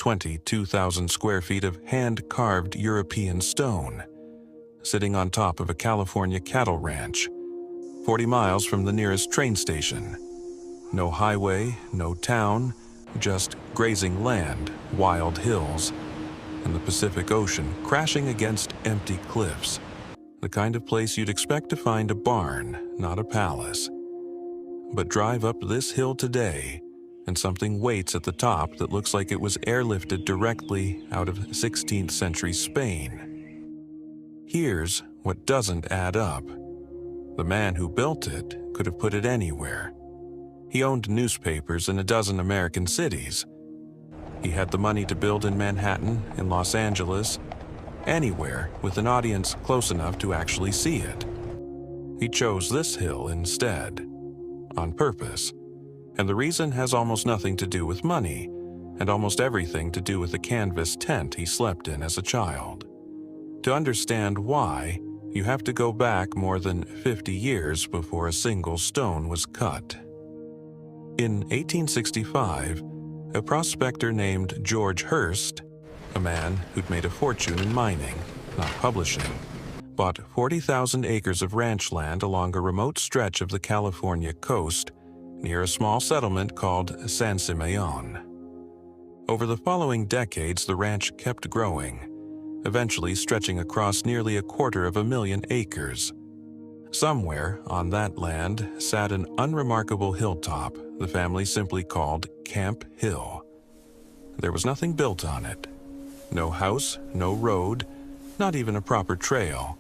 22,000 square feet of hand-carved European stone, sitting on top of a California cattle ranch, 40 miles from the nearest train station. No highway, no town, just grazing land, wild hills, and the Pacific Ocean crashing against empty cliffs. The kind of place you'd expect to find a barn, not a palace. But drive up this hill today, and something waits at the top that looks like it was airlifted directly out of 16th century Spain. Here's what doesn't add up. The man who built it could have put it anywhere. He owned newspapers in a dozen American cities. He had the money to build in Manhattan, in Los Angeles, anywhere with an audience close enough to actually see it. He chose this hill instead, on purpose. And the reason has almost nothing to do with money, and almost everything to do with the canvas tent he slept in as a child. To understand why, you have to go back more than 50 years before a single stone was cut. In 1865, a prospector named George Hearst, a man who'd made a fortune in mining, not publishing, bought 40,000 acres of ranch land along a remote stretch of the California coast near a small settlement called San Simeon. Over the following decades, the ranch kept growing, eventually stretching across nearly 250,000 acres. Somewhere on that land sat an unremarkable hilltop the family simply called Camp Hill. There was nothing built on it. No house, no road, not even a proper trail.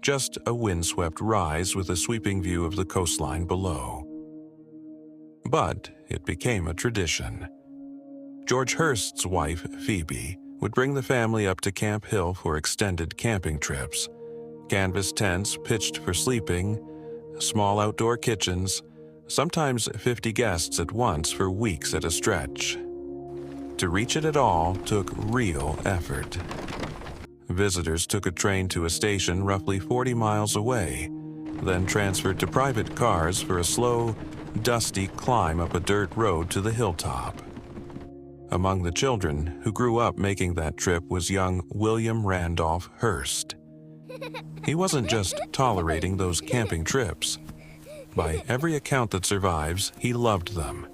Just a windswept rise with a sweeping view of the coastline below. But it became a tradition. George Hearst's wife, Phoebe, would bring the family up to Camp Hill for extended camping trips. Canvas tents pitched for sleeping, small outdoor kitchens, sometimes 50 guests at once for weeks at a stretch. To reach it at all took real effort. Visitors took a train to a station roughly 40 miles away, then transferred to private cars for a slow, dusty climb up a dirt road to the hilltop. Among the children who grew up making that trip was young William Randolph Hearst. He wasn't just tolerating those camping trips. By every account that survives, he loved them.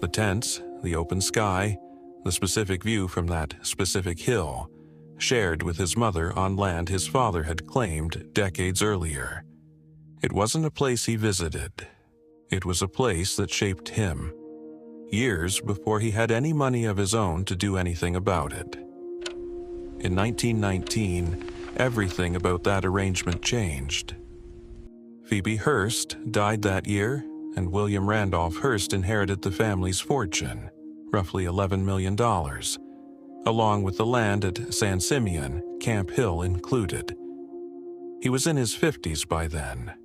The tents, the open sky, the specific view from that specific hill, shared with his mother on land his father had claimed decades earlier. It wasn't a place he visited. It was a place that shaped him, years before he had any money of his own to do anything about it. In 1919, everything about that arrangement changed. Phoebe Hearst died that year, and William Randolph Hearst inherited the family's fortune, roughly $11 million, along with the land at San Simeon, Camp Hill included. He was in his 50s by then,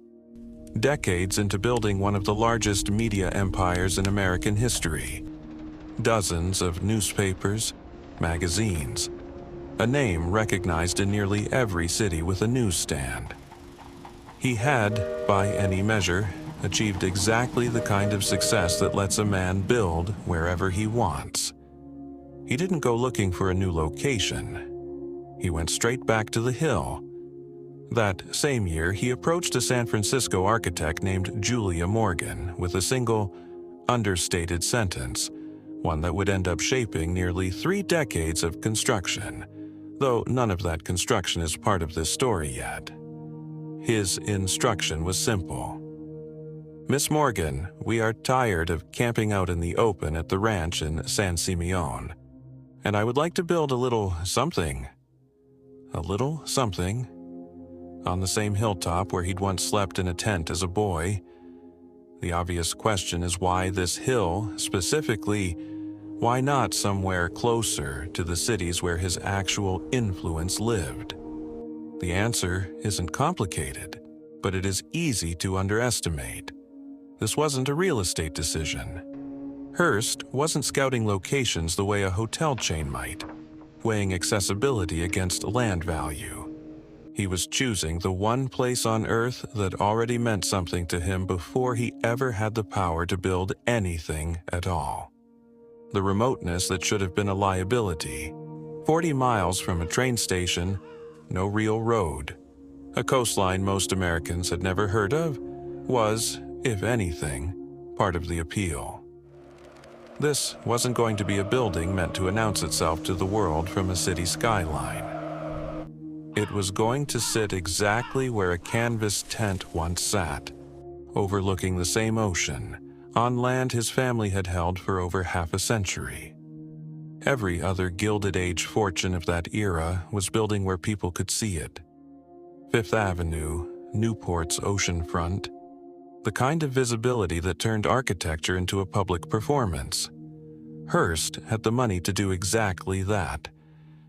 decades into building one of the largest media empires in American history. Dozens of newspapers, magazines, a name recognized in nearly every city with a newsstand. He had, by any measure, achieved exactly the kind of success that lets a man build wherever he wants. He didn't go looking for a new location. He went straight back to the hill. That same year, he approached a San Francisco architect named Julia Morgan with a single, understated sentence, one that would end up shaping nearly 3 decades of construction, though none of that construction is part of this story yet. His instruction was simple. "Miss Morgan, we are tired of camping out in the open at the ranch in San Simeon, and I would like to build a little something on the same hilltop where he'd once slept in a tent as a boy. The obvious question is why this hill, specifically, why not somewhere closer to the cities where his actual influence lived? The answer isn't complicated, but it is easy to underestimate. This wasn't a real estate decision. Hearst wasn't scouting locations the way a hotel chain might, weighing accessibility against land value. He was choosing the one place on Earth that already meant something to him before he ever had the power to build anything at all. the remoteness that should have been a liability. 40 miles from a train station, no real road. A coastline most Americans had never heard of was, if anything, part of the appeal. This wasn't going to be a building meant to announce itself to the world from a city skyline. It was going to sit exactly where a canvas tent once sat, overlooking the same ocean, on land his family had held for over half a century. Every other Gilded Age fortune of that era was building where people could see it. Fifth Avenue, Newport's oceanfront, the kind of visibility that turned architecture into a public performance. Hearst had the money to do exactly that.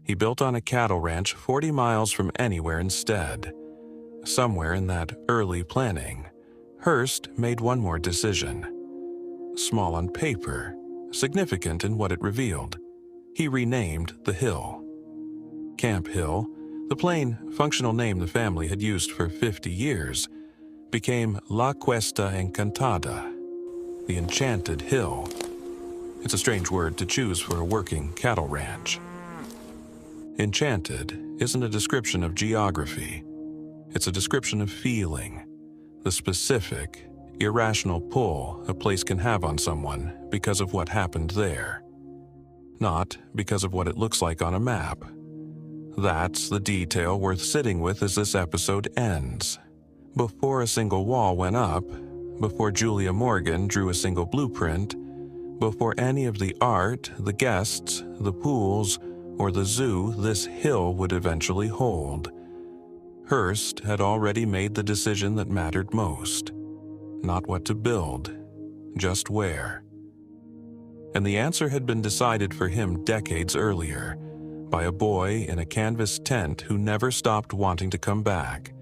He built on a cattle ranch 40 miles from anywhere instead. Somewhere in that early planning, Hearst made one more decision. Small on paper, significant in what it revealed. He renamed the hill. Camp Hill, the plain, functional name the family had used for 50 years, became La Cuesta Encantada, the Enchanted Hill. It's a strange word to choose for a working cattle ranch. Enchanted isn't a description of geography. It's a description of feeling, the specific, irrational pull a place can have on someone because of what happened there. Not because of what it looks like on a map. That's the detail worth sitting with as this episode ends. Before a single wall went up, before Julia Morgan drew a single blueprint, before any of the art, the guests, the pools, or the zoo this hill would eventually hold, Hearst had already made the decision that mattered most. Not what to build, just where. And the answer had been decided for him decades earlier, by a boy in a canvas tent who never stopped wanting to come back.